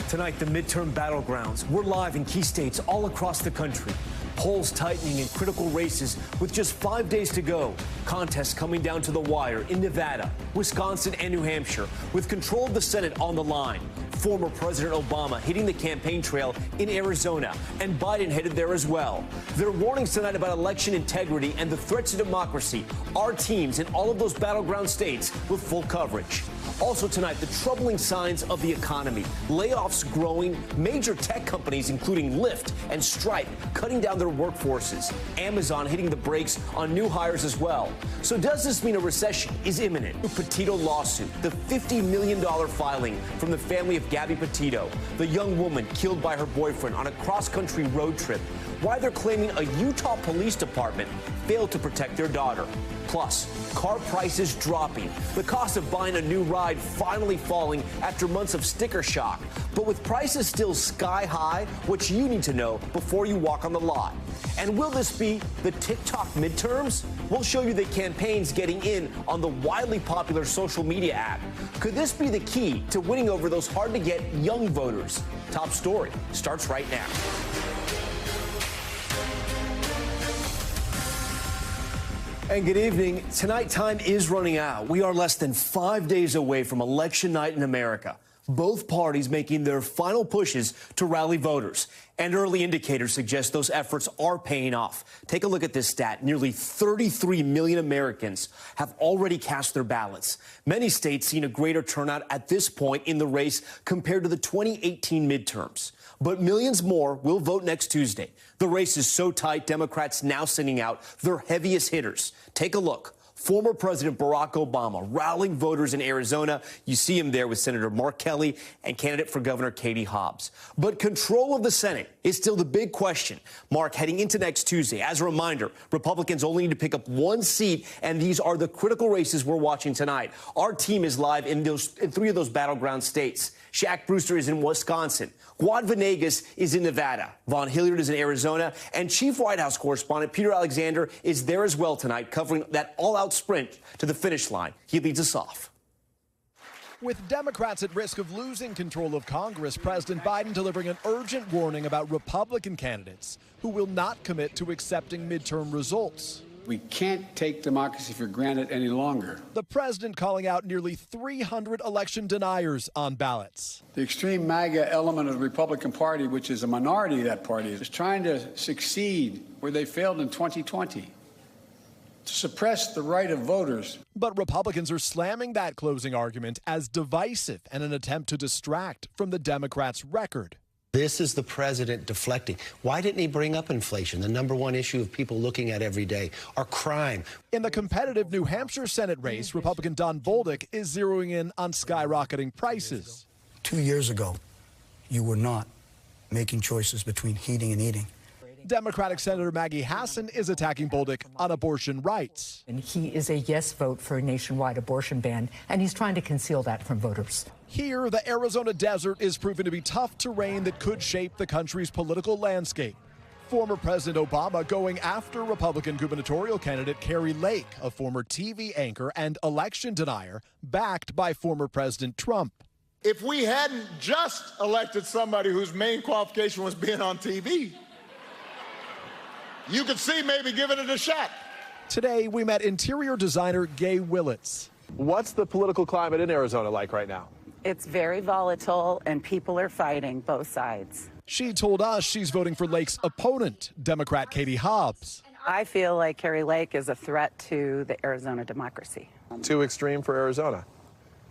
Tonight, the midterm battlegrounds. We're live in key states all across the country. Polls tightening in critical races with just 5 days to go. Contests coming down to the wire in Nevada, Wisconsin, and New Hampshire, with control of the Senate on the line. Former President Obama hitting the campaign trail in Arizona, and Biden headed there as well. There are warnings tonight about election integrity and the threats to democracy. Our teams in all of those battleground states with full coverage. Also tonight, the troubling signs of the economy. Layoffs growing, major tech companies, including Lyft and Stripe, cutting down their workforces. Amazon hitting the brakes on new hires as well. So does this mean a recession is imminent? The Petito lawsuit, the $50 million filing from the family of Gabby Petito, the young woman killed by her boyfriend on a cross-country road trip. Why they're claiming a Utah police department failed to protect their daughter. Plus, car prices dropping, the cost of buying a new ride finally falling after months of sticker shock. But with prices still sky high, what you need to know before you walk on the lot. And will this be the TikTok midterms? We'll show you the campaigns getting in on the widely popular social media app. Could this be the key to winning over those hard-to-get young voters? Top story starts right now. And good evening. Tonight, time is running out. We are less than 5 days away from election night in America. Both parties making their final pushes to rally voters. And early indicators suggest those efforts are paying off. Take a look at this stat. Nearly 33 million Americans have already cast their ballots. Many states seeing a greater turnout at this point in the race compared to the 2018 midterms. But millions more will vote next Tuesday. The race is so tight, Democrats now sending out their heaviest hitters. Take a look. Former President Barack Obama rallying voters in Arizona. You see him there with Senator Mark Kelly and candidate for Governor Katie Hobbs. But control of the Senate is still the big question. Mark, heading into next Tuesday, as a reminder, Republicans only need to pick up one seat, and these are the critical races we're watching tonight. Our team is live in three of those battleground states. Shaq Brewster is in Wisconsin. Juan Venegas is in Nevada. Von Hilliard is in Arizona. And Chief White House correspondent Peter Alexander is there as well tonight, covering that all-out sprint to the finish line. He leads us off. With Democrats at risk of losing control of Congress, President Biden delivering an urgent warning about Republican candidates who will not commit to accepting midterm results. We can't take democracy for granted any longer. The president calling out nearly 300 election deniers on ballots. The extreme MAGA element of the Republican Party, which is a minority of that party, is trying to succeed where they failed in 2020, to suppress the right of voters. But Republicans are slamming that closing argument as divisive and an attempt to distract from the Democrats' record. This is the president deflecting. Why didn't he bring up inflation, the number one issue of people looking at every day, or crime? In the competitive New Hampshire Senate race, Republican Don Bolduc is zeroing in on skyrocketing prices. 2 years ago, you were not making choices between heating and eating. Democratic Senator Maggie Hassan is attacking Bolduc on abortion rights. And he is a yes vote for a nationwide abortion ban, and he's trying to conceal that from voters. Here, the Arizona desert is proving to be tough terrain that could shape the country's political landscape. Former President Obama going after Republican gubernatorial candidate Kari Lake, a former TV anchor and election denier, backed by former President Trump. If we hadn't just elected somebody whose main qualification was being on TV, you could see maybe giving it a shot. Today, we met interior designer Gay Willits. What's the political climate in Arizona like right now? It's very volatile, and people are fighting both sides. She told us she's voting for Lake's opponent, Democrat Katie Hobbs. I feel like Kari Lake is a threat to the Arizona democracy. Too extreme for Arizona?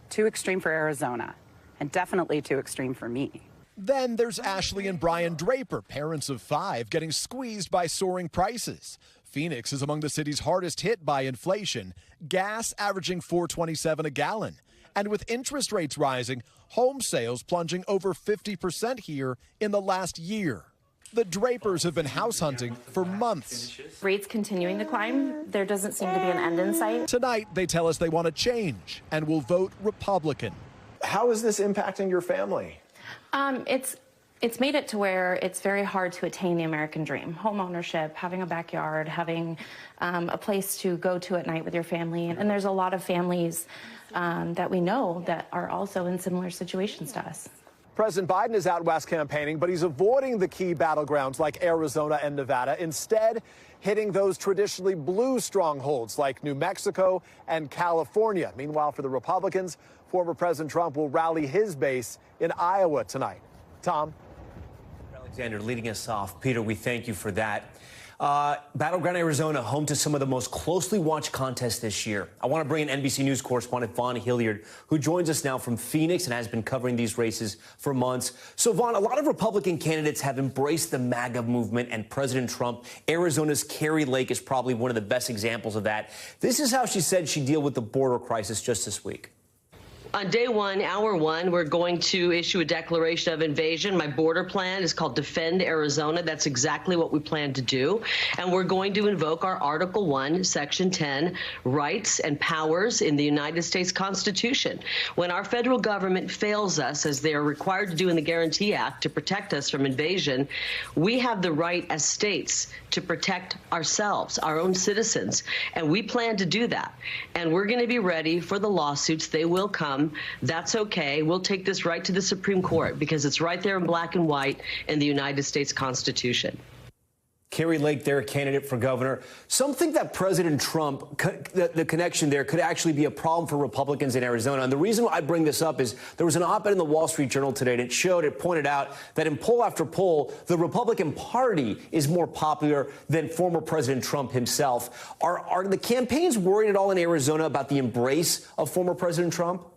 Too extreme for Arizona, and definitely too extreme for me. Then there's Ashley and Brian Draper, parents of 5, getting squeezed by soaring prices. Phoenix is among the cities hardest hit by inflation, gas averaging $4.27 a gallon. And with interest rates rising, home sales plunging over 50% here in the last year. The Drapers have been house hunting for months. Rates continuing to climb. There doesn't seem to be an end in sight. Tonight, they tell us they want to change and will vote Republican. How is this impacting your family? It's made it to where it's very hard to attain the American dream. Home ownership, having a backyard, having a place to go to at night with your family. And there's a lot of families that we know that are also in similar situations to us. President Biden is out west campaigning, but he's avoiding the key battlegrounds like Arizona and Nevada, instead hitting those traditionally blue strongholds like New Mexico and California. Meanwhile, for the Republicans, former President Trump will rally his base in Iowa tonight. Tom? Alexander leading us off. Peter, we thank you for that. Battleground Arizona, home to some of the most closely watched contests this year. I want to bring in NBC News correspondent Vaughn Hilliard, who joins us now from Phoenix and has been covering these races for months. So, Vaughn, a lot of Republican candidates have embraced the MAGA movement and President Trump. Arizona's Kyrie Lake is probably one of the best examples of that. This is how she said she'd deal with the border crisis just this week. On day one, hour one, we're going to issue a declaration of invasion. My border plan is called Defend Arizona. That's exactly what we plan to do. And we're going to invoke our Article 1, Section 10, rights and powers in the United States Constitution. When our federal government fails us, as they are required to do in the Guarantee Act, to protect us from invasion, we have the right as states to protect ourselves, our own citizens. And we plan to do that. And we're going to be ready for the lawsuits. They will come. That's okay. We'll take this right to the Supreme Court because it's right there in black and white in the United States Constitution. Kyrie Lake, their candidate for governor. Some think that President Trump, the connection there could actually be a problem for Republicans in Arizona. And the reason I bring this up is there was an op-ed in the Wall Street Journal today, and it pointed out that in poll after poll, the Republican Party is more popular than former President Trump himself. Are the campaigns worried at all in Arizona about the embrace of former President Trump?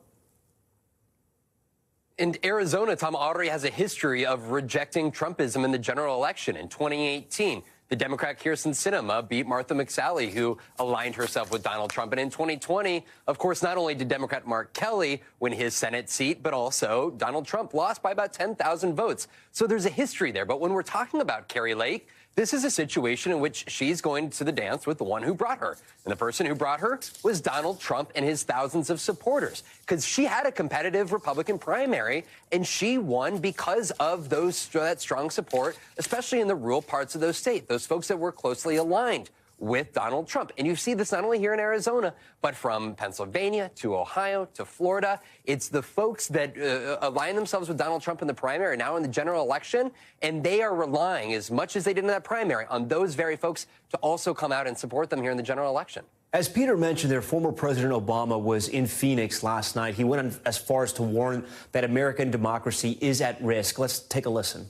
In Arizona, Tom, already has a history of rejecting Trumpism in the general election. In 2018, the Democrat Kyrsten Sinema beat Martha McSally, who aligned herself with Donald Trump. And in 2020, of course, not only did Democrat Mark Kelly win his Senate seat, but also Donald Trump lost by about 10,000 votes. So there's a history there. But when we're talking about Kyrie Lake, this is a situation in which she's going to the dance with the one who brought her. And the person who brought her was Donald Trump and his thousands of supporters. Because she had a competitive Republican primary, and she won because of that strong support, especially in the rural parts of those states, those folks that were closely aligned with Donald Trump. And you see this not only here in Arizona, but from Pennsylvania to Ohio to Florida. It's the folks that align themselves with Donald Trump in the primary, now in the general election, and they are relying, as much as they did in that primary, on those very folks to also come out and support them here in the general election. As Peter mentioned there, former President Obama was in Phoenix last night. He went as far as to warn that American democracy is at risk. Let's take a listen.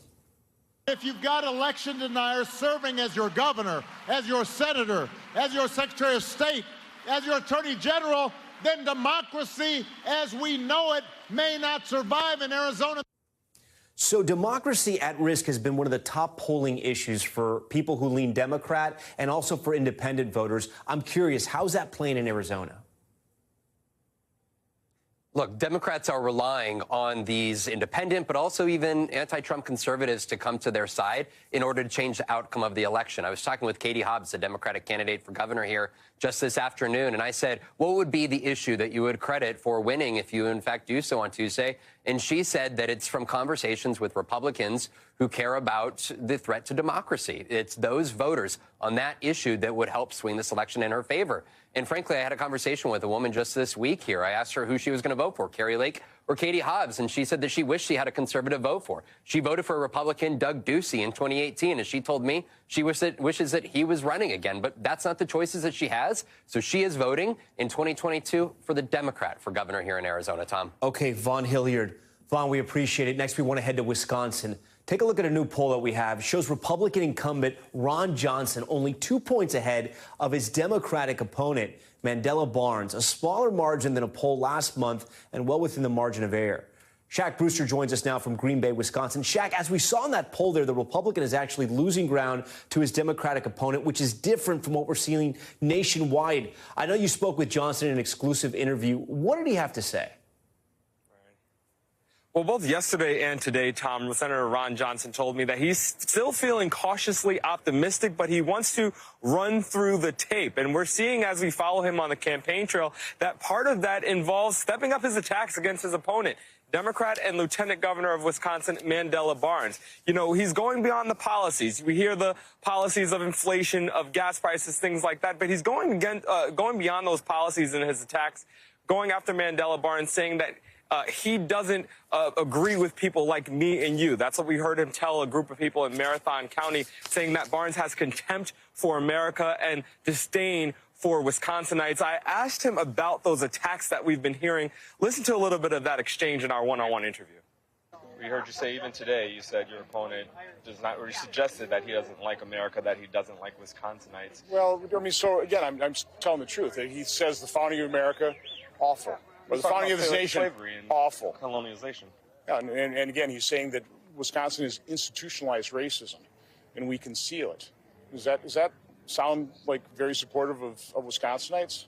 If you've got election deniers serving as your governor, as your senator, as your secretary of state, as your attorney general, then democracy as we know it may not survive in Arizona. So democracy at risk has been one of the top polling issues for people who lean Democrat and also for independent voters. I'm curious, how's that playing in Arizona? Look, Democrats are relying on these independent, but also even anti-Trump conservatives to come to their side in order to change the outcome of the election. I was talking with Katie Hobbs, the Democratic candidate for governor here, just this afternoon, and I said, what would be the issue that you would credit for winning if you, in fact, do so on Tuesday? And she said that it's from conversations with Republicans who care about the threat to democracy. It's those voters on that issue that would help swing this election in her favor. And frankly, I had a conversation with a woman just this week here. I asked her who she was going to vote for, Kyrie Lake or Katie Hobbs, and she said that she wished she had a conservative vote for. She voted for Republican Doug Ducey in 2018, and she told me she wishes that he was running again. But that's not the choices that she has. So she is voting in 2022 for the Democrat for governor here in Arizona, Tom. Okay, Vaughn Hilliard. Vaughn, we appreciate it. Next, we want to head to Wisconsin. Take a look at a new poll that we have. It shows Republican incumbent Ron Johnson only 2 points ahead of his Democratic opponent, Mandela Barnes, a smaller margin than a poll last month and well within the margin of error. Shaq Brewster joins us now from Green Bay, Wisconsin. Shaq, as we saw in that poll there, the Republican is actually losing ground to his Democratic opponent, which is different from what we're seeing nationwide. I know you spoke with Johnson in an exclusive interview. What did he have to say? Well, both yesterday and today, Tom, Senator Ron Johnson told me that he's still feeling cautiously optimistic, but he wants to run through the tape. And we're seeing, as we follow him on the campaign trail, that part of that involves stepping up his attacks against his opponent, Democrat and Lieutenant Governor of Wisconsin, Mandela Barnes. You know, he's going beyond the policies. We hear the policies of inflation, of gas prices, things like that, but he's going beyond those policies in his attacks, going after Mandela Barnes, saying that he doesn't agree with people like me and you. That's what we heard him tell a group of people in Marathon County, saying that Barnes has contempt for America and disdain for Wisconsinites. I asked him about those attacks that we've been hearing. Listen to a little bit of that exchange in our one-on-one interview. We heard you say even today, you said your opponent does not, or suggested that he doesn't like America, that he doesn't like Wisconsinites. Well, I mean, so again, I'm telling the truth. He says the founding of America, awful. Or the founding of this nation, awful. Colonialization. Yeah, and again, he's saying that Wisconsin is institutionalized racism, and we conceal it. Does that sound like very supportive of Wisconsinites?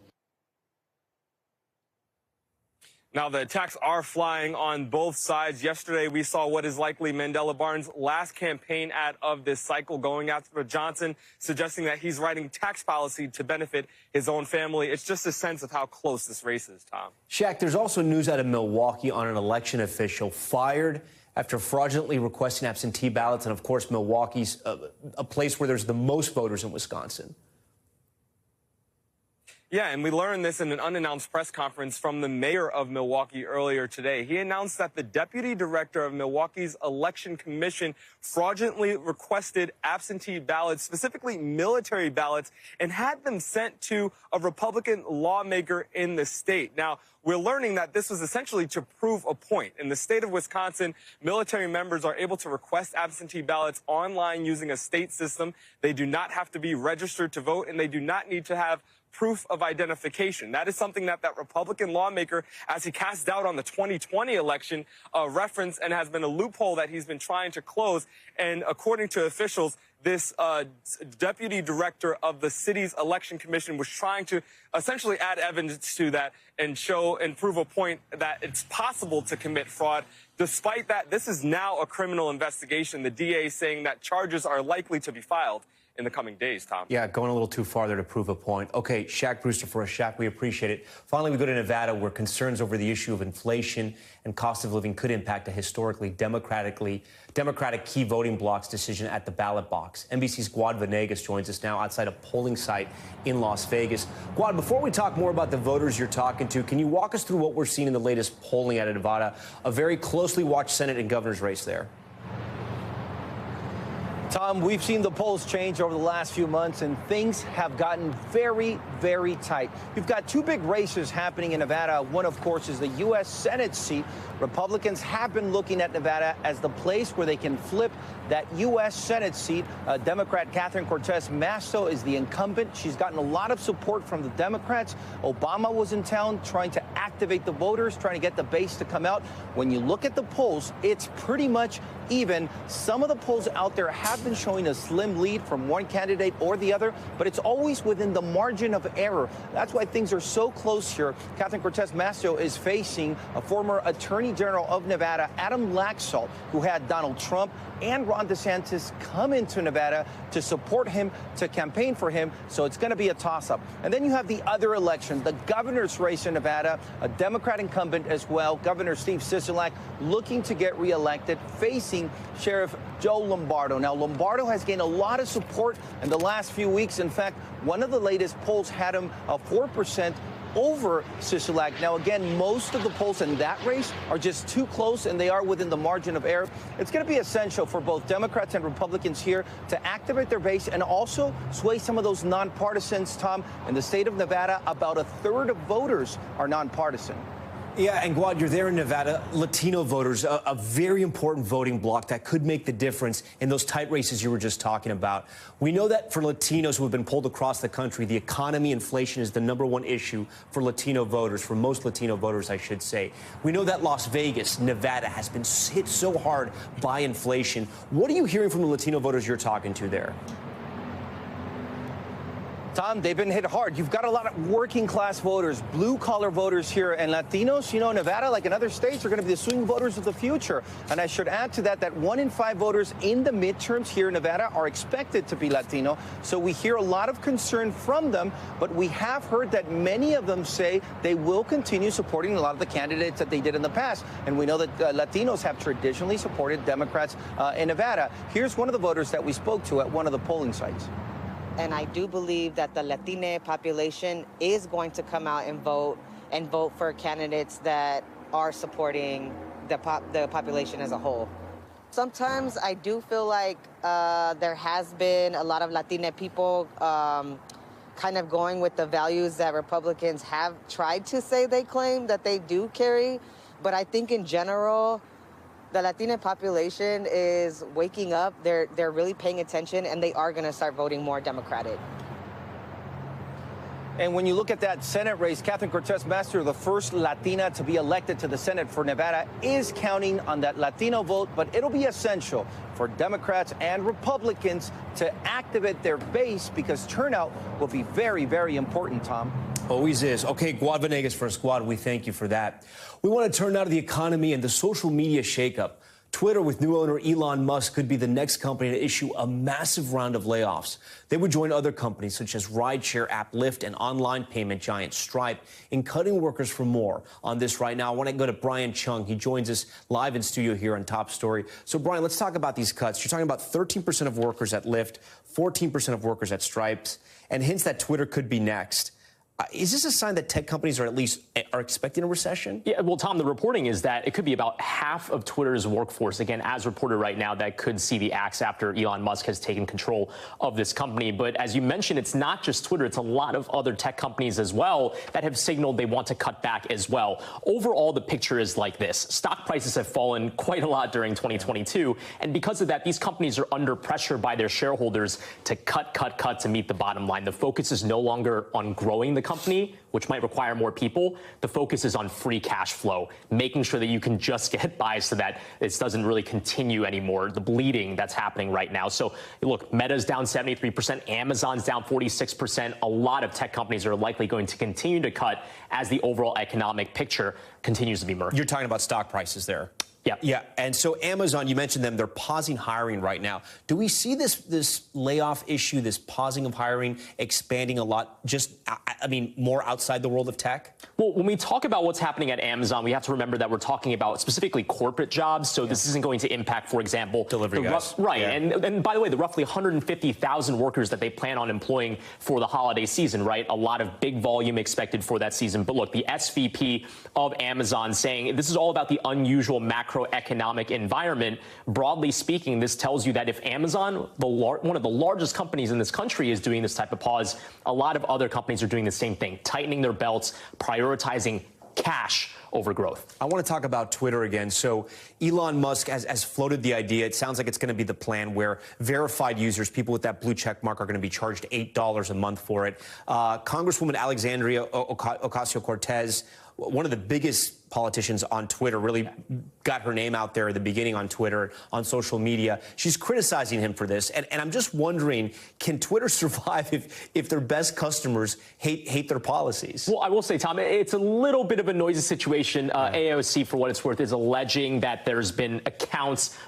Now, the attacks are flying on both sides. Yesterday, we saw what is likely Mandela Barnes' last campaign ad of this cycle, going after Johnson, suggesting that he's writing tax policy to benefit his own family. It's just a sense of how close this race is, Tom. Shaq, there's also news out of Milwaukee on an election official fired after fraudulently requesting absentee ballots. And, of course, Milwaukee's a place where there's the most voters in Wisconsin. Yeah, and we learned this in an unannounced press conference from the mayor of Milwaukee earlier today. He announced that the deputy director of Milwaukee's election commission fraudulently requested absentee ballots, specifically military ballots, and had them sent to a Republican lawmaker in the state. Now, we're learning that this was essentially to prove a point. In the state of Wisconsin, military members are able to request absentee ballots online using a state system. They do not have to be registered to vote, and they do not need to have proof of identification. That is something that Republican lawmaker, as he cast doubt on the 2020 election, referenced, and has been a loophole that he's been trying to close. And according to officials, this deputy director of the city's election commission was trying to essentially add evidence to that and show and prove a point that it's possible to commit fraud. Despite that, this is now a criminal investigation. The DA saying that charges are likely to be filed in the coming days, Tom. Yeah, going a little too far there to prove a point. Okay, Shaq Brewster for us. Shaq, we appreciate it. Finally, we go to Nevada, where concerns over the issue of inflation and cost of living could impact a historically Democratic key voting bloc's decision at the ballot box. NBC's Guad Venegas joins us now outside a polling site in Las Vegas. Guad, before we talk more about the voters you're talking to, can you walk us through what we're seeing in the latest polling out of Nevada, a very closely watched Senate and governor's race there? Tom, we've seen the polls change over the last few months, and things have gotten very, very tight. You've got two big races happening in Nevada. One, of course, is the U.S. Senate seat. Republicans have been looking at Nevada as the place where they can flip that U.S. Senate seat. Democrat Catherine Cortez Masto is the incumbent. She's gotten a lot of support from the Democrats. Obama was in town trying to activate the voters, trying to get the base to come out. When you look at the polls, it's pretty much even. Some of the polls out there have been showing a slim lead from one candidate or the other, but it's always within the margin of error. That's why things are so close here. Catherine Cortez Masto is facing a former Attorney General of Nevada, Adam Laxalt, who had Donald Trump and Ron DeSantis come into Nevada to support him, to campaign for him. So it's going to be a toss-up. And then you have the other election, the governor's race in Nevada, a Democrat incumbent as well, Governor Steve Sisolak, looking to get reelected, facing Sheriff Joe Lombardo. Now, Lombardo has gained a lot of support in the last few weeks. In fact, one of the latest polls had him 4% over Sisolak. Now, again, most of the polls in that race are just too close, and they are within the margin of error. It's going to be essential for both Democrats and Republicans here to activate their base and also sway some of those nonpartisans, Tom. In the state of Nevada, about a third of voters are nonpartisan. Yeah, and Guad, you're there in Nevada. Latino voters, a very important voting bloc that could make the difference in those tight races you were just talking about. We know that for Latinos who have been polled across the country, the economy, inflation is the #1 issue for Latino voters, for most Latino voters, I should say. We know that Las Vegas, Nevada, has been hit so hard by inflation. What are you hearing from the Latino voters you're talking to there? Tom, they've been hit hard. You've got a lot of working class voters, blue collar voters here, and Latinos, you know, Nevada, like in other states, are going to be the swing voters of the future. And I should add to that 1 in 5 voters in the midterms here in Nevada are expected to be Latino. So we hear a lot of concern from them, but we have heard that many of them say they will continue supporting a lot of the candidates that they did in the past. And we know that Latinos have traditionally supported Democrats in Nevada. Here's one of the voters that we spoke to at one of the polling sites. And I do believe that the Latina population is going to come out and vote for candidates that are supporting the population as a whole. Sometimes I do feel like there has been a lot of Latina people kind of going with the values that Republicans have tried to say they claim that they do carry. But I think in general, the Latina population is waking up. They're really paying attention, and they are going to start voting more Democratic. And when you look at that Senate race, Catherine Cortez Masto, the first Latina to be elected to the Senate for Nevada, is counting on that Latino vote, but it'll be essential for Democrats and Republicans to activate their base because turnout will be very, very important, Tom. Always is. Okay, Guad Venegas first. Guad, we thank you for that. We want to turn now to the economy and the social media shakeup. Twitter, with new owner Elon Musk, could be the next company to issue a massive round of layoffs. They would join other companies such as rideshare app Lyft and online payment giant Stripe in cutting workers for more. On this right now, I want to go to Brian Chung. He joins us live in studio here on Top Story. So, Brian, let's talk about these cuts. You're talking about 13% of workers at Lyft, 14% of workers at Stripe, and hints that Twitter could be next. Is this a sign that tech companies are expecting a recession? Yeah, well, Tom, the reporting is that it could be about half of Twitter's workforce, again, as reported right now, that could see the axe after Elon Musk has taken control of this company. But as you mentioned, it's not just Twitter. It's a lot of other tech companies as well that have signaled they want to cut back as well. Overall, the picture is like this. Stock prices have fallen quite a lot during 2022. And because of that, these companies are under pressure by their shareholders to cut to meet the bottom line. The focus is no longer on growing the company, which might require more people. The focus is on free cash flow, making sure that you can just get by so that this doesn't really continue anymore, the bleeding that's happening right now. So look, Meta's down 73%, Amazon's down 46%. A lot of tech companies are likely going to continue to cut as the overall economic picture continues to be murky. You're talking about stock prices there. Yeah. And so Amazon, you mentioned them, they're pausing hiring right now. Do we see this layoff issue, this pausing of hiring, expanding a lot, more outside the world of tech? Well, when we talk about what's happening at Amazon, we have to remember that we're talking about specifically corporate jobs. So this isn't going to impact, for example, delivery guys. Right. Yeah. And by the way, the roughly 150,000 workers that they plan on employing for the holiday season, right? A lot of big volume expected for that season. But look, the SVP of Amazon saying this is all about the unusual macroeconomic environment. Broadly speaking, this tells you that if Amazon, one of the largest companies in this country, is doing this type of pause, a lot of other companies are doing the same thing, tightening their belts, prioritizing cash over growth. I want to talk about Twitter again. So Elon Musk has floated the idea. It sounds like it's going to be the plan where verified users, people with that blue check mark, are going to be charged $8 a month for it. Congresswoman Alexandria Ocasio-Cortez, one of the biggest politicians on Twitter, really got her name out there at the beginning on Twitter, on social media. She's criticizing him for this. And I'm just wondering, can Twitter survive if their best customers hate their policies? Well, I will say, Tom, it's a little bit of a noisy situation. AOC, for what it's worth, is alleging that there's been accounts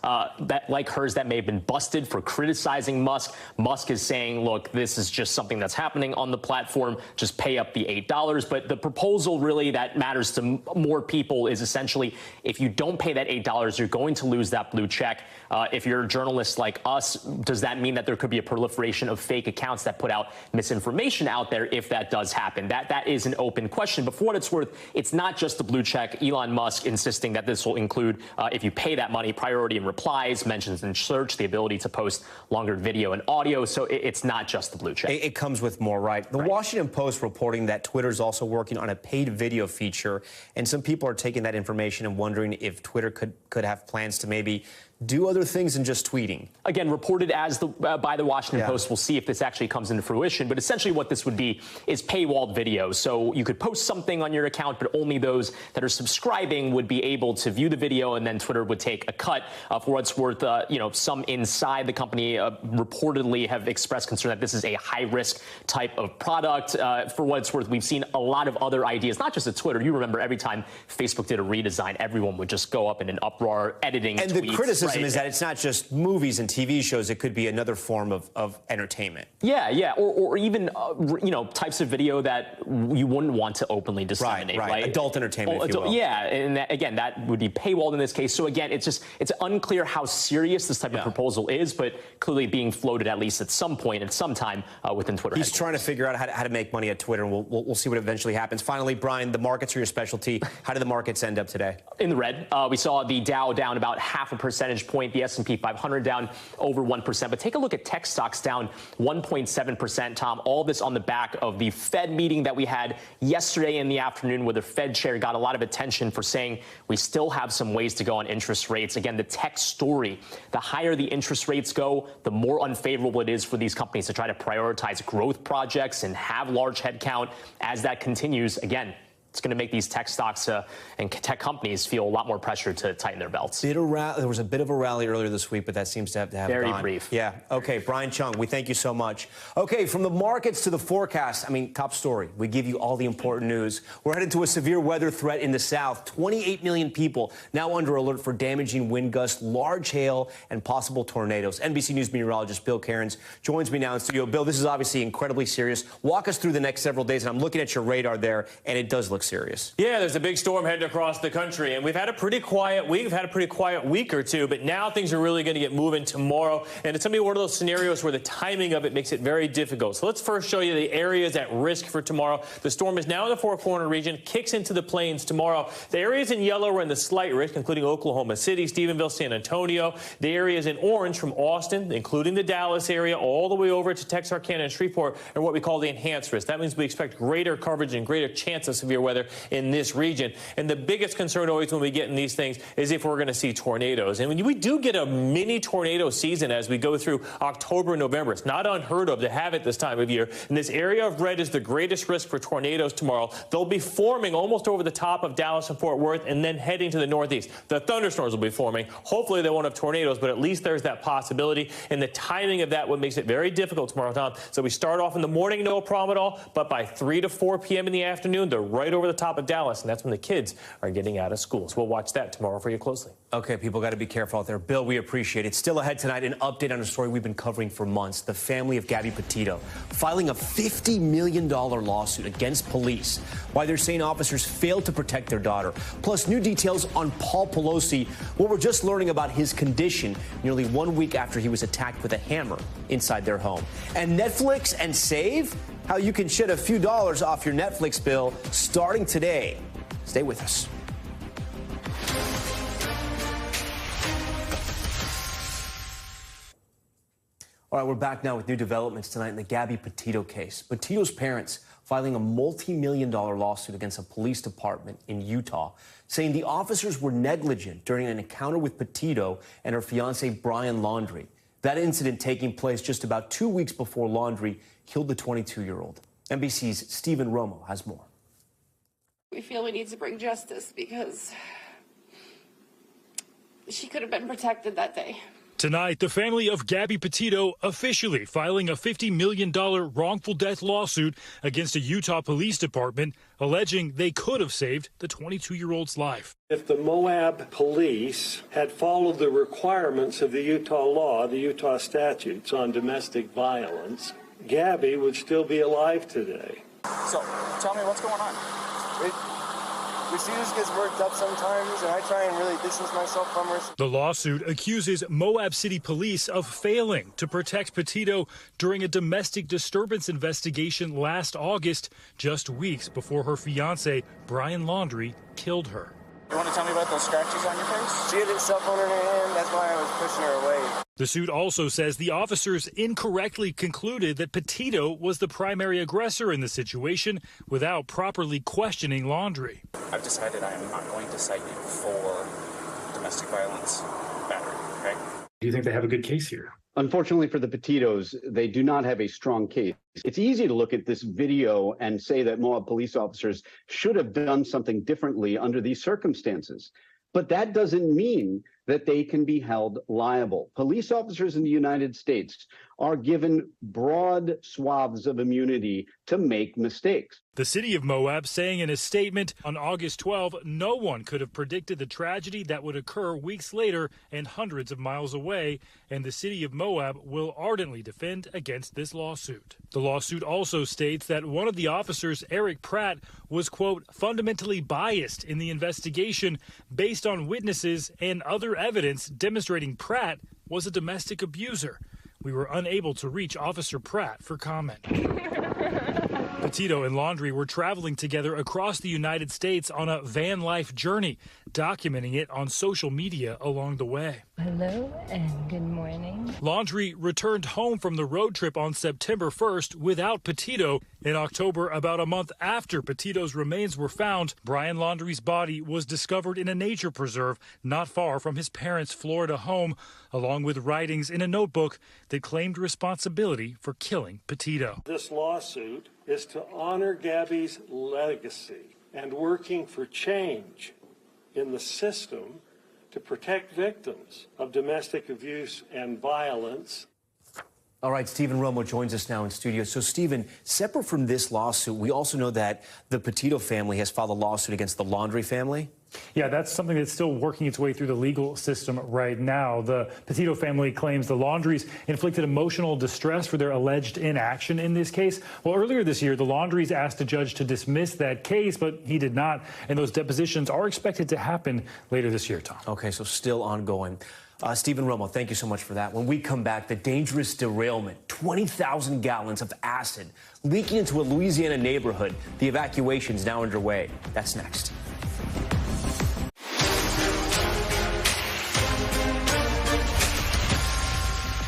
like hers that may have been busted for criticizing Musk. Musk is saying, look, this is just something that's happening on the platform. Just pay up the $8. But the proposal really that matters to more people is essentially, if you don't pay that $8, you're going to lose that blue check. If you're a journalist like us, does that mean that there could be a proliferation of fake accounts that put out misinformation out there if that does happen? That is an open question. But for what it's worth, it's not just the blue check. Elon Musk insisting that this will include, if you pay that money, priority in replies, mentions in search, the ability to post longer video and audio. So it's not just the blue check. It comes with more, right? The Washington Post reporting that Twitter is also working on a paid video feature, and some people are taking that information and wondering if Twitter could have plans to maybe do other things than just tweeting. Again, reported as by the Washington Post. We'll see if this actually comes into fruition. But essentially what this would be is paywalled videos. So you could post something on your account, but only those that are subscribing would be able to view the video, and then Twitter would take a cut. For what it's worth, some inside the company reportedly have expressed concern that this is a high-risk type of product. For what it's worth, we've seen a lot of other ideas, not just at Twitter. You remember every time Facebook did a redesign, everyone would just go up in an uproar, editing and tweets. The criticism is that it's not just movies and TV shows. It could be another form of entertainment. Yeah. Or even, types of video that you wouldn't want to openly disseminate. Right. Adult entertainment, if you will. Yeah. And that would be paywalled in this case. So again, it's unclear how serious this type of proposal is, but clearly being floated at least at some point, at some time within Twitter. He's trying to figure out how to make money at Twitter, and we'll see what eventually happens. Finally, Brian, the markets are your specialty. How do did the markets end up today? In the red. We saw the Dow down about 0.5 percentage point, the S&P 500 down over 1%. But take a look at tech stocks down 1.7%, Tom. All this on the back of the Fed meeting that we had yesterday in the afternoon, where the Fed chair got a lot of attention for saying we still have some ways to go on interest rates. Again, the tech story, the higher the interest rates go, the more unfavorable it is for these companies to try to prioritize growth projects and have large headcount. As that continues, again, it's going to make these tech stocks and tech companies feel a lot more pressure to tighten their belts. There was a bit of a rally earlier this week, but that seems to have very gone. brief. Yeah. Okay, Brian Chung, we thank you so much. Okay, from the markets to the forecast, I mean, top story. We give you all the important news. We're headed to a severe weather threat in the south. 28 million people now under alert for damaging wind gusts, large hail, and possible tornadoes. NBC News meteorologist Bill Cairns joins me now in studio. Bill, this is obviously incredibly serious. Walk us through the next several days, and I'm looking at your radar there, and it does look serious. Yeah, there's a big storm heading across the country, and we've had a pretty quiet week. We've had a pretty quiet week or two, but now things are really going to get moving tomorrow, and it's going to be one of those scenarios where the timing of it makes it very difficult. So let's first show you the areas at risk for tomorrow. The storm is now in the Four Corner region, kicks into the plains tomorrow. The areas in yellow are in the slight risk, including Oklahoma City, Stephenville, San Antonio. The areas in orange from Austin, including the Dallas area, all the way over to Texarkana and Shreveport, are what we call the enhanced risk. That means we expect greater coverage and greater chance of severe weather in this region. And the biggest concern always when we get in these things is if we're going to see tornadoes. And when we do get a mini tornado season as we go through October and November, it's not unheard of to have it this time of year. And this area of red is the greatest risk for tornadoes tomorrow. They'll be forming almost over the top of Dallas and Fort Worth and then heading to the northeast. The thunderstorms will be forming. Hopefully they won't have tornadoes, but at least there's that possibility. And the timing of that what makes it very difficult tomorrow, Tom. So we start off in the morning, no problem at all. But by 3 to 4 p.m. in the afternoon, they're right over the top of Dallas. And that's when the kids are getting out of school. So we'll watch that tomorrow for you closely. Okay, people got to be careful out there. Bill, we appreciate it. Still ahead tonight, an update on a story we've been covering for months. The family of Gabby Petito filing a $50 million lawsuit against police. Why they're saying officers failed to protect their daughter. Plus, new details on Paul Pelosi. What we're just learning about his condition nearly 1 week after he was attacked with a hammer inside their home. And Netflix and Save, how you can shed a few dollars off your Netflix bill starting today. Stay with us. All right, we're back now with new developments tonight in the Gabby Petito case. Petito's parents filing a multi-million-dollar lawsuit against a police department in Utah, saying the officers were negligent during an encounter with Petito and her fiancé, Brian Laundrie. That incident taking place just about 2 weeks before Laundrie killed the 22-year-old. NBC's Stephen Romo has more. We feel we need to bring justice because she could have been protected that day. Tonight, the family of Gabby Petito officially filing a $50 million wrongful death lawsuit against a Utah police department, alleging they could have saved the 22-year-old's life. If the Moab police had followed the requirements of the Utah law, the Utah statutes on domestic violence, Gabby would still be alive today. So, tell me what's going on. She just gets worked up sometimes, and I try and really distance myself from her. The lawsuit accuses Moab City Police of failing to protect Petito during a domestic disturbance investigation last August, just weeks before her fiancé, Brian Laundrie, killed her. You want to tell me about those scratches on your face? She had her cell phone in her hand. That's why I was pushing her away. The suit also says the officers incorrectly concluded that Petito was the primary aggressor in the situation without properly questioning Laundrie. I've decided I am not going to cite you for domestic violence battery, okay? Do you think they have a good case here? Unfortunately for the Petitos, they do not have a strong case. It's easy to look at this video and say that Moab police officers should have done something differently under these circumstances. But that doesn't mean that they can be held liable. Police officers in the United States are given broad swaths of immunity to make mistakes. The city of Moab saying in a statement on August 12, no one could have predicted the tragedy that would occur weeks later and hundreds of miles away, and the city of Moab will ardently defend against this lawsuit. The lawsuit also states that one of the officers, Eric Pratt, was, quote, fundamentally biased in the investigation based on witnesses and other evidence demonstrating Pratt was a domestic abuser. We were unable to reach Officer Pratt for comment. Petito and Laundrie were traveling together across the United States on a van life journey, documenting it on social media along the way. Hello and good morning. Laundrie returned home from the road trip on September 1st without Petito. In October, about a month after Petito's remains were found, Brian Laundrie's body was discovered in a nature preserve not far from his parents' Florida home, along with writings in a notebook that claimed responsibility for killing Petito. This lawsuit is to honor Gabby's legacy and working for change in the system to protect victims of domestic abuse and violence. All right, Stephen Romo joins us now in studio. So, Stephen, separate from this lawsuit, we also know that the Petito family has filed a lawsuit against the Laundrie family. Yeah, that's something that's still working its way through the legal system right now. The Petito family claims the Laundries inflicted emotional distress for their alleged inaction in this case. Well, earlier this year, the Laundries asked a judge to dismiss that case, but he did not. And those depositions are expected to happen later this year, Tom. Okay, so still ongoing. Stephen Romo, thank you so much for that. When we come back, the dangerous derailment, 20,000 gallons of acid leaking into a Louisiana neighborhood. The evacuation is now underway. That's next.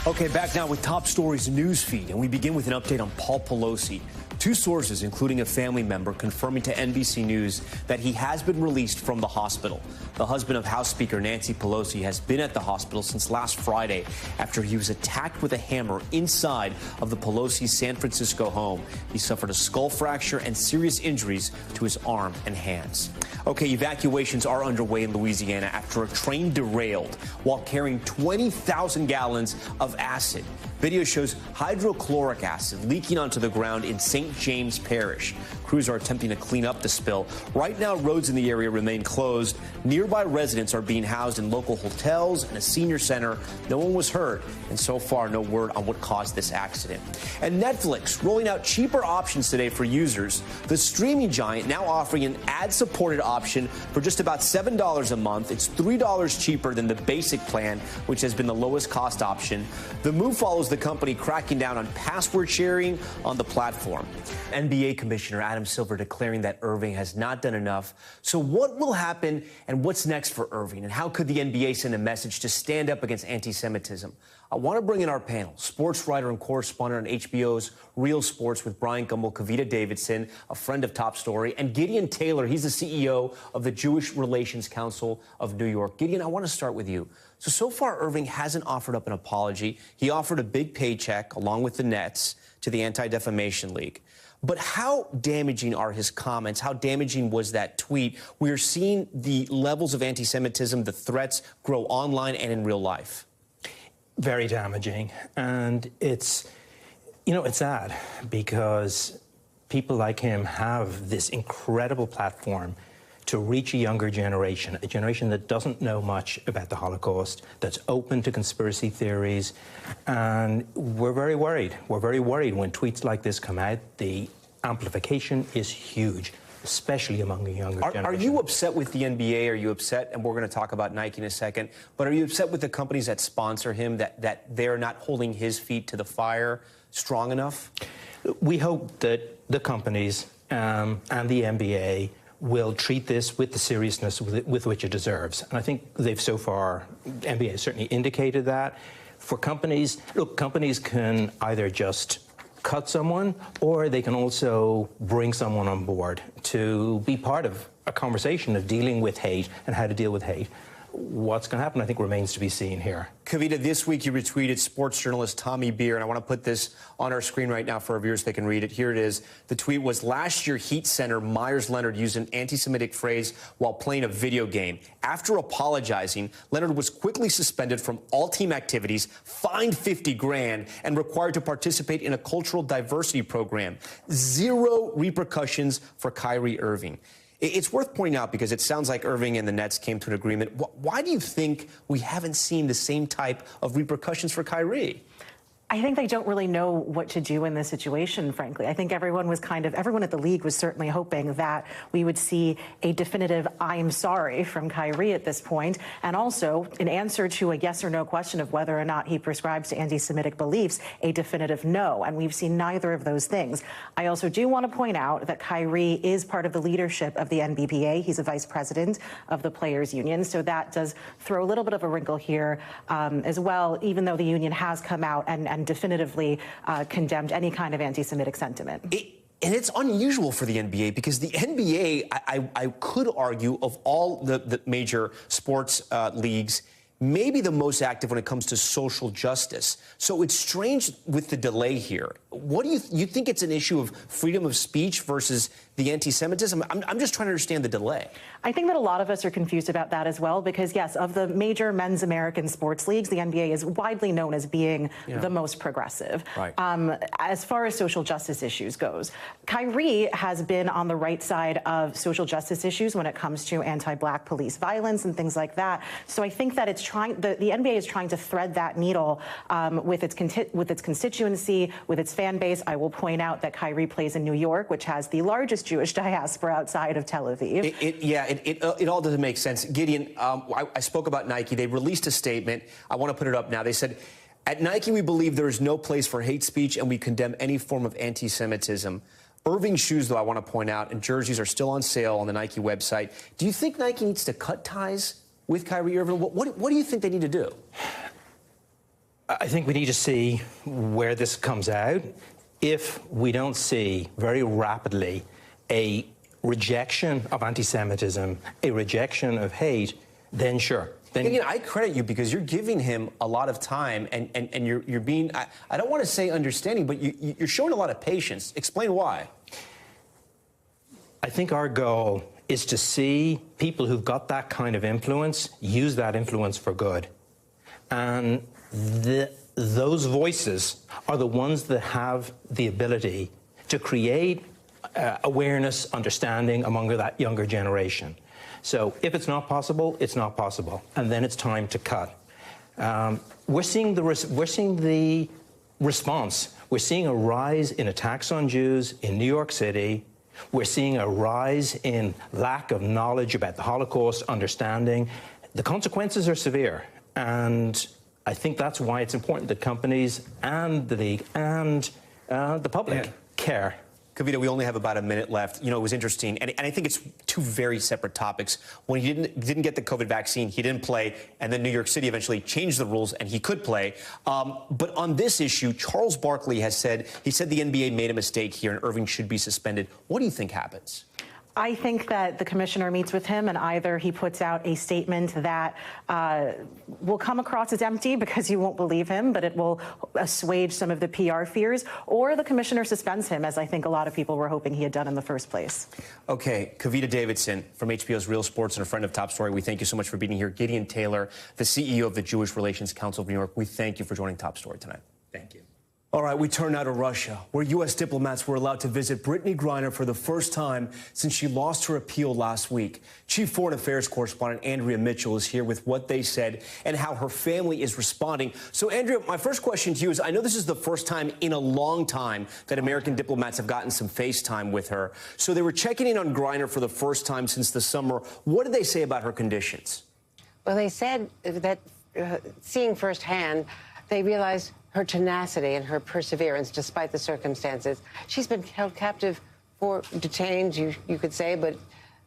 Okay, back now with Top Stories news feed, and we begin with an update on Paul Pelosi. Two sources, including a family member, confirming to NBC News that he has been released from the hospital. The husband of House Speaker Nancy Pelosi has been at the hospital since last Friday after he was attacked with a hammer inside of the Pelosi San Francisco home. He suffered a skull fracture and serious injuries to his arm and hands. Okay, evacuations are underway in Louisiana after a train derailed while carrying 20,000 gallons of acid. Video shows hydrochloric acid leaking onto the ground in St. James Parish. Crews are attempting to clean up the spill. Right now, roads in the area remain closed. Nearby residents are being housed in local hotels and a senior center. No one was hurt, and so far, no word on what caused this accident. And Netflix rolling out cheaper options today for users. The streaming giant now offering an ad-supported option for just about $7 a month. It's $3 cheaper than the basic plan, which has been the lowest cost option. The move follows the company cracking down on password sharing on the platform. NBA Commissioner Adam Silver declaring that Irving has not done enough. So what will happen and what's next for Irving? And how could the NBA send a message to stand up against anti-Semitism? I want to bring in our panel, sports writer and correspondent on HBO's Real Sports with Brian Gumbel, Kavita Davidson, a friend of Top Story, and Gideon Taylor. He's the CEO of the Jewish Relations Council of New York. Gideon, I want to start with you. So far, Irving hasn't offered up an apology. He offered a big paycheck, along with the Nets, to the Anti-Defamation League. But how damaging are his comments? How damaging was that tweet? We are seeing the levels of anti-Semitism, the threats, grow online and in real life. Very damaging. And it's, it's sad because people like him have this incredible platform to reach a younger generation, a generation that doesn't know much about the Holocaust, that's open to conspiracy theories. And we're very worried. We're very worried when tweets like this come out. The amplification is huge, especially among the younger generation. Are you upset with the NBA? Are you upset, and we're going to talk about Nike in a second, but are you upset with the companies that sponsor him, that they're not holding his feet to the fire strong enough? We hope that the companies and the NBA will treat this with the seriousness with which it deserves. And I think they've so far, NBA has certainly indicated that. For companies, look, companies can either just cut someone, or they can also bring someone on board to be part of a conversation of dealing with hate and how to deal with hate. What's going to happen, I think, remains to be seen here. Kavita, this week you retweeted sports journalist Tommy Beer, and I want to put this on our screen right now for our viewers so they can read it. Here it is. The tweet was, last year Heat center Myers Leonard used an anti-Semitic phrase while playing a video game. After apologizing, Leonard was quickly suspended from all team activities, fined $50,000, and required to participate in a cultural diversity program. Zero repercussions for Kyrie Irving. It's worth pointing out because it sounds like Irving and the Nets came to an agreement. Why do you think we haven't seen the same type of repercussions for Kyrie? I think they don't really know what to do in this situation, frankly. I think everyone at the league was certainly hoping that we would see a definitive "I'm sorry" from Kyrie at this point, and also an answer to a yes or no question of whether or not he prescribes to anti-Semitic beliefs, a definitive no. And we've seen neither of those things. I also do want to point out that Kyrie is part of the leadership of the NBPA. He's a vice president of the Players Union, so that does throw a little bit of a wrinkle here as well, even though the union has come out and definitively condemned any kind of anti-Semitic sentiment. And it's unusual for the NBA because the NBA, I could argue, of all the major sports leagues, maybe the most active when it comes to social justice. So it's strange with the delay here. What do you think it's an issue of freedom of speech versus the anti-Semitism? I'm just trying to understand the delay. I think that a lot of us are confused about that as well, because, yes, of the major men's American sports leagues, the NBA is widely known as being the most progressive. Right. As far as social justice issues goes, Kyrie has been on the right side of social justice issues when it comes to anti-black police violence and things like that. So I think that the NBA is trying to thread that needle with its constituency, with its fan base. I will point out that Kyrie plays in New York, which has the largest Jewish diaspora outside of Tel Aviv. It all doesn't make sense. Gideon, I spoke about Nike. They released a statement. I want to put it up now. They said, at Nike, we believe there is no place for hate speech, and we condemn any form of anti-Semitism. Irving shoes, though, I want to point out, and jerseys are still on sale on the Nike website. Do you think Nike needs to cut ties with Kyrie Irving? What do you think they need to do? I think we need to see where this comes out. If we don't see very rapidly a rejection of anti-Semitism, a rejection of hate, then sure. Then I credit you because you're giving him a lot of time and you're being, I don't want to say understanding, but you're showing a lot of patience. Explain why. I think our goal is to see people who've got that kind of influence use that influence for good. And those voices are the ones that have the ability to create awareness, understanding among that younger generation. So if it's not possible, it's not possible, and then it's time to cut. We're seeing the response. We're seeing a rise in attacks on Jews in New York City. We're seeing a rise in lack of knowledge about the Holocaust, understanding. The consequences are severe, and I think that's why it's important that companies and the league and the public care. Kavita, we only have about a minute left. You know, it was interesting, and I think it's two very separate topics. When he didn't get the COVID vaccine, he didn't play, and then New York City eventually changed the rules, and he could play. But on this issue, Charles Barkley has said, the NBA made a mistake here, and Irving should be suspended. What do you think happens? I think that the commissioner meets with him, and either he puts out a statement that will come across as empty because you won't believe him, but it will assuage some of the PR fears, or the commissioner suspends him, as I think a lot of people were hoping he had done in the first place. Okay, Kavita Davidson from HBO's Real Sports and a friend of Top Story, we thank you so much for being here. Gideon Taylor, the CEO of the Jewish Relations Council of New York, we thank you for joining Top Story tonight. Thank you. All right, we turn now to Russia, where U.S. diplomats were allowed to visit Brittney Griner for the first time since she lost her appeal last week. Chief Foreign Affairs correspondent Andrea Mitchell is here with what they said and how her family is responding. So, Andrea, my first question to you is, I know this is the first time in a long time that American diplomats have gotten some FaceTime with her. So they were checking in on Griner for the first time since the summer. What did they say about her conditions? Well, they said that seeing firsthand, they realized her tenacity and her perseverance despite the circumstances. She's been held captive detained, you could say, but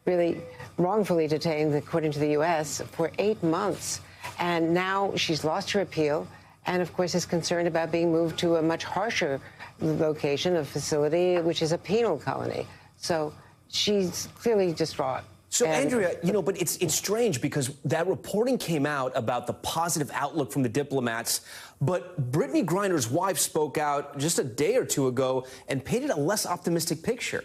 really wrongfully detained, according to the U.S., for 8 months. And now she's lost her appeal and, of course, is concerned about being moved to a much harsher location, a facility, which is a penal colony. So she's clearly distraught. So, Andrea, but it's strange because that reporting came out about the positive outlook from the diplomats, but Brittney Griner's wife spoke out just a day or two ago and painted a less optimistic picture.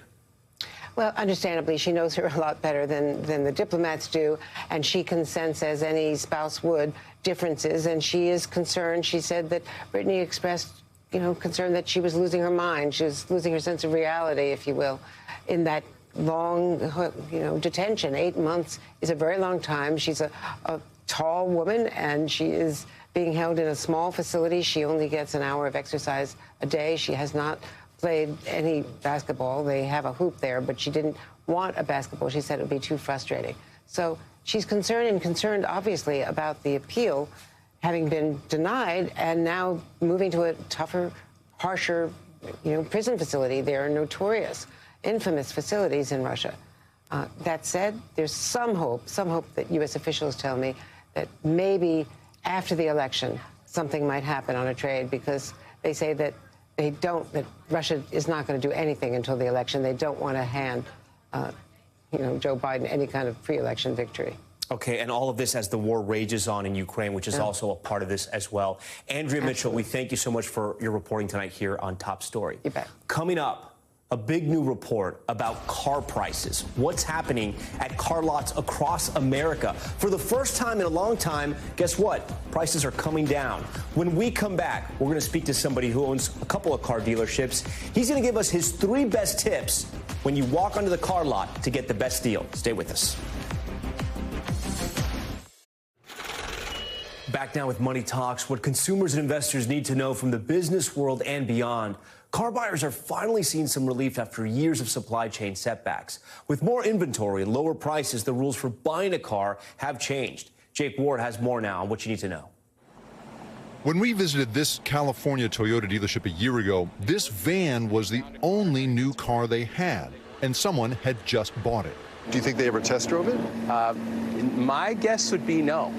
Well, understandably, she knows her a lot better than the diplomats do, and she can sense, as any spouse would, differences, and she is concerned. She said that Brittney expressed, concern that she was losing her mind. She was losing her sense of reality, if you will, in that long, detention. 8 months is a very long time. She's a tall woman, and she is being held in a small facility. She only gets an hour of exercise a day. She has not played any basketball. They have a hoop there, but she didn't want a basketball. She said it would be too frustrating. So she's concerned, obviously, about the appeal having been denied and now moving to a tougher, harsher, prison facility. They are notorious, infamous facilities in Russia. That said, there's some hope that U.S. officials tell me that maybe after the election something might happen on a trade, because they say that that Russia is not going to do anything until the election. They don't want to hand, Joe Biden any kind of pre-election victory. Okay, and all of this as the war rages on in Ukraine, which is also a part of this as well. Andrea Mitchell, we thank you so much for your reporting tonight here on Top Story. You bet. Coming up, a big new report about car prices. What's happening at car lots across America? For the first time in a long time, guess what? Prices are coming down. When we come back, we're going to speak to somebody who owns a couple of car dealerships. He's going to give us his 3 best tips when you walk onto the car lot to get the best deal. Stay with us. Back now with Money Talks, what consumers and investors need to know from the business world and beyond. Car buyers are finally seeing some relief after years of supply chain setbacks. With more inventory and lower prices, the rules for buying a car have changed. Jake Ward has more now on what you need to know. When we visited this California Toyota dealership a year ago, this van was the only new car they had, and someone had just bought it. Do you think they ever test drove it? My guess would be no.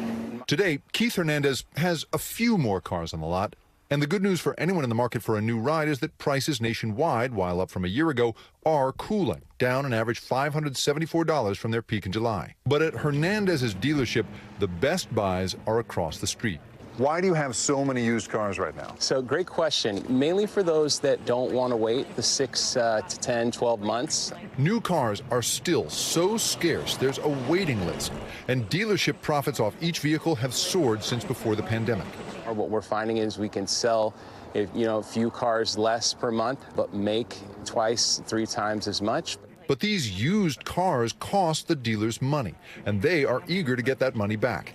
Today, Keith Hernandez has a few more cars on the lot. And the good news for anyone in the market for a new ride is that prices nationwide, while up from a year ago, are cooling, down an average $574 from their peak in July. But at Hernandez's dealership, the best buys are across the street. Why do you have so many used cars right now? So great question. Mainly for those that don't want to wait the 6 to 10, 12 months. New cars are still so scarce, there's a waiting list. And dealership profits off each vehicle have soared since before the pandemic. What we're finding is we can sell, a few cars less per month, but make 2, 3 times as much. But these used cars cost the dealers money, and they are eager to get that money back.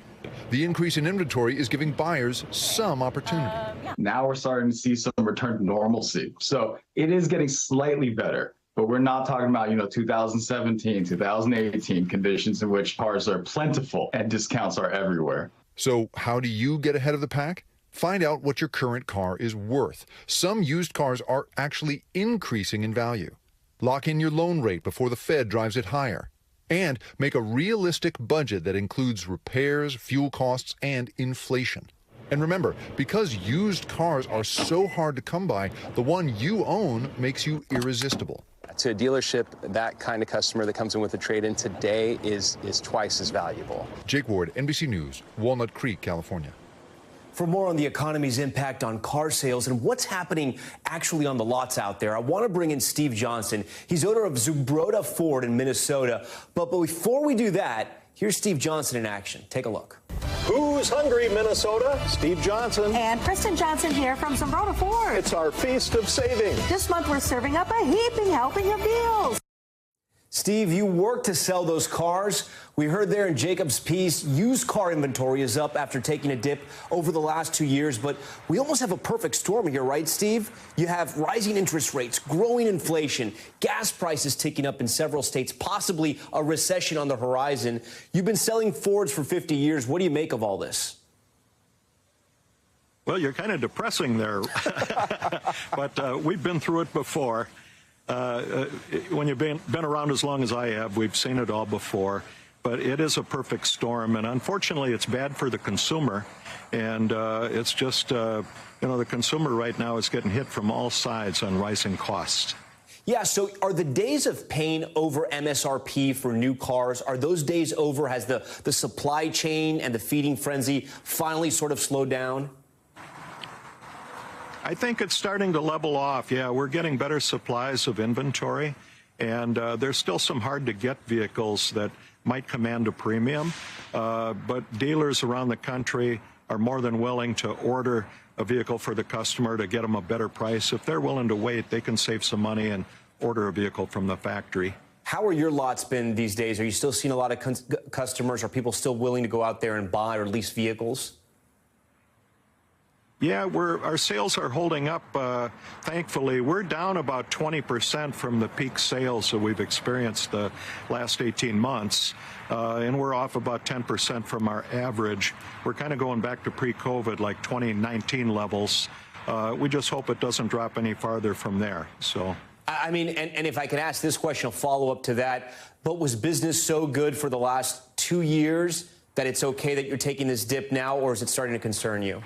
The increase in inventory is giving buyers some opportunity. Now we're starting to see some return to normalcy. So it is getting slightly better, but we're not talking about, 2017, 2018 conditions in which cars are plentiful and discounts are everywhere. So how do you get ahead of the pack? Find out what your current car is worth. Some used cars are actually increasing in value. Lock in your loan rate before the Fed drives it higher. And make a realistic budget that includes repairs, fuel costs, and inflation. And remember, because used cars are so hard to come by, the one you own makes you irresistible. To a dealership, that kind of customer that comes in with a trade-in today is twice as valuable. Jake Ward, NBC News, Walnut Creek, California. For more on the economy's impact on car sales and what's happening actually on the lots out there, I want to bring in Steve Johnson. He's owner of Zubroda Ford in Minnesota. But before we do that, here's Steve Johnson in action. Take a look. Who's hungry, Minnesota? Steve Johnson. And Kristen Johnson here from Zubroda Ford. It's our feast of saving. This month we're serving up a heaping helping of deals. Steve, you work to sell those cars. We heard there in Jacob's piece, used car inventory is up after taking a dip over the last 2 years. But we almost have a perfect storm here, right, Steve? You have rising interest rates, growing inflation, gas prices ticking up in several states, possibly a recession on the horizon. You've been selling Fords for 50 years. What do you make of all this? Well, you're kind of depressing there. But we've been through it before. When you've been around as long as I have, we've seen it all before. But it is a perfect storm, and unfortunately, it's bad for the consumer. And it's just, the consumer right now is getting hit from all sides on rising costs. Yeah, so are the days of paying over MSRP for new cars, are those days over? Has the supply chain and the feeding frenzy finally sort of slowed down? I think it's starting to level off. Yeah, we're getting better supplies of inventory, and there's still some hard-to-get vehicles that might command a premium. But dealers around the country are more than willing to order a vehicle for the customer to get them a better price. If they're willing to wait, they can save some money and order a vehicle from the factory. How are your lots been these days? Are you still seeing a lot of customers? Are people still willing to go out there and buy or lease vehicles? Yeah, our sales are holding up, thankfully. We're down about 20% from the peak sales that we've experienced the last 18 months, and we're off about 10% from our average. We're kind of going back to pre-COVID, like 2019 levels. We just hope it doesn't drop any farther from there. So, I mean, and if I could ask this question, a follow-up to that, but was business so good for the last 2 years that it's okay that you're taking this dip now, or is it starting to concern you?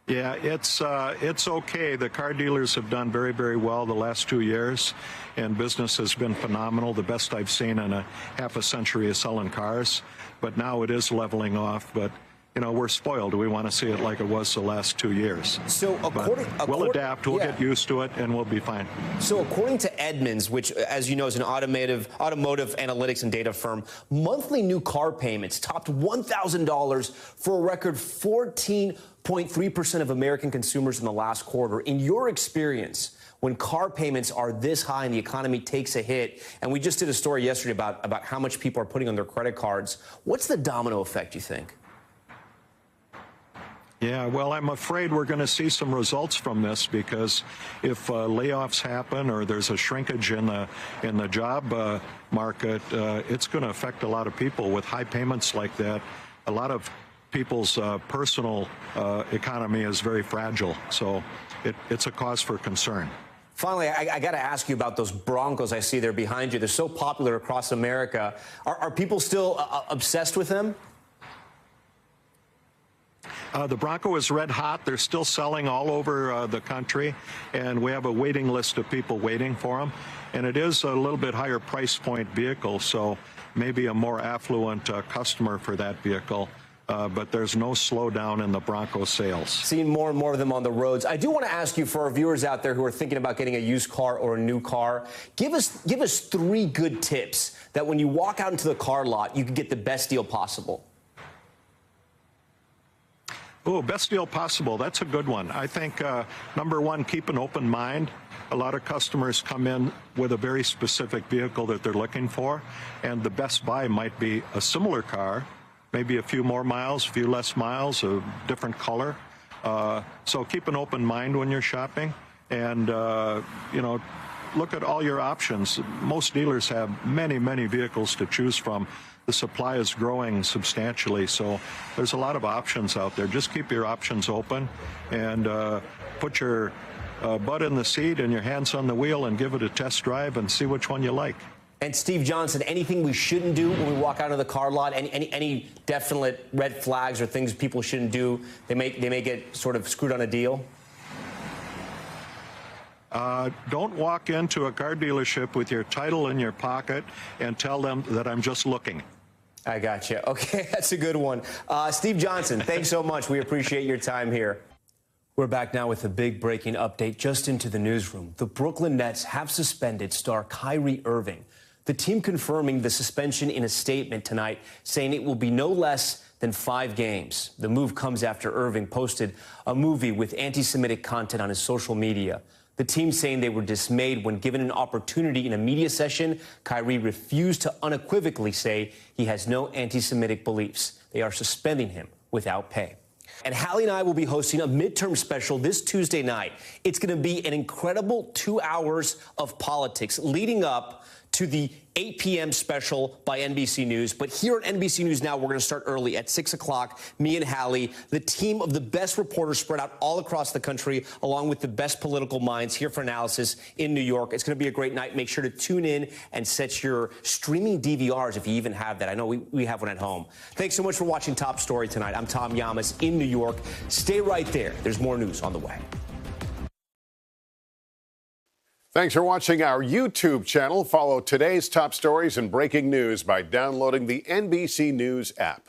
Yeah, it's okay. The car dealers have done very, very well the last 2 years, and business has been phenomenal, the best I've seen in a half a century of selling cars. But now it is leveling off. But, you know, we're spoiled. We want to see it like it was the last 2 years. So we'll adapt. We'll get used to it, and we'll be fine. So according to Edmunds, which, as you know, is an automotive analytics and data firm, monthly new car payments topped $1,000 for a record 14.3% of American consumers in the last quarter. In your experience, when car payments are this high and the economy takes a hit, and we just did a story yesterday about how much people are putting on their credit cards, what's the domino effect, you think? Yeah, well, I'm afraid we're going to see some results from this, because if layoffs happen or there's a shrinkage in the job market, it's going to affect a lot of people with high payments like that. A lot of people's personal economy is very fragile, so it's a cause for concern. Finally, I got to ask you about those Broncos I see there behind you. They're so popular across America. Are people still obsessed with them? The Bronco is red hot. They're still selling all over the country, and we have a waiting list of people waiting for them. And it is a little bit higher price point vehicle, so maybe a more affluent customer for that vehicle. But there's no slowdown in the Bronco sales. Seeing more and more of them on the roads. I do want to ask you, for our viewers out there who are thinking about getting a used car or a new car, give us 3 good tips that when you walk out into the car lot, you can get the best deal possible. Oh, best deal possible. That's a good one. I think, number one, keep an open mind. A lot of customers come in with a very specific vehicle that they're looking for, and the best buy might be a similar car, maybe a few more miles, a few less miles, a different color. So keep an open mind when you're shopping, and, you know, look at all your options. Most dealers have many, many vehicles to choose from. The supply is growing substantially, so there's a lot of options out there. Just keep your options open, and put your butt in the seat and your hands on the wheel and give it a test drive and see which one you like. And Steve Johnson, anything we shouldn't do when we walk out of the car lot? Any definite red flags or things people shouldn't do? They may get sort of screwed on a deal. Don't walk into a car dealership with your title in your pocket and tell them that I'm just looking. I got you. Okay, that's a good one. Steve Johnson, thanks so much. We appreciate your time here. We're back now with a big breaking update just into the newsroom. The Brooklyn Nets have suspended star Kyrie Irving. The team confirming the suspension in a statement tonight, saying it will be no less than 5 games. The move comes after Irving posted a movie with anti-Semitic content on his social media. The team saying they were dismayed when given an opportunity in a media session, Kyrie refused to unequivocally say he has no anti-Semitic beliefs. They are suspending him without pay. And Hallie and I will be hosting a midterm special this Tuesday night. It's going to be an incredible 2 hours of politics leading up to the 8 p.m. special by NBC News. But here at NBC News Now, we're going to start early at 6 o'clock. Me and Hallie, the team of the best reporters spread out all across the country, along with the best political minds here for analysis in New York. It's going to be a great night. Make sure to tune in and set your streaming DVRs if you even have that. I know we have one at home. Thanks so much for watching Top Story tonight. I'm Tom Llamas in New York. Stay right there. There's more news on the way. Thanks for watching our YouTube channel. Follow today's top stories and breaking news by downloading the NBC News app.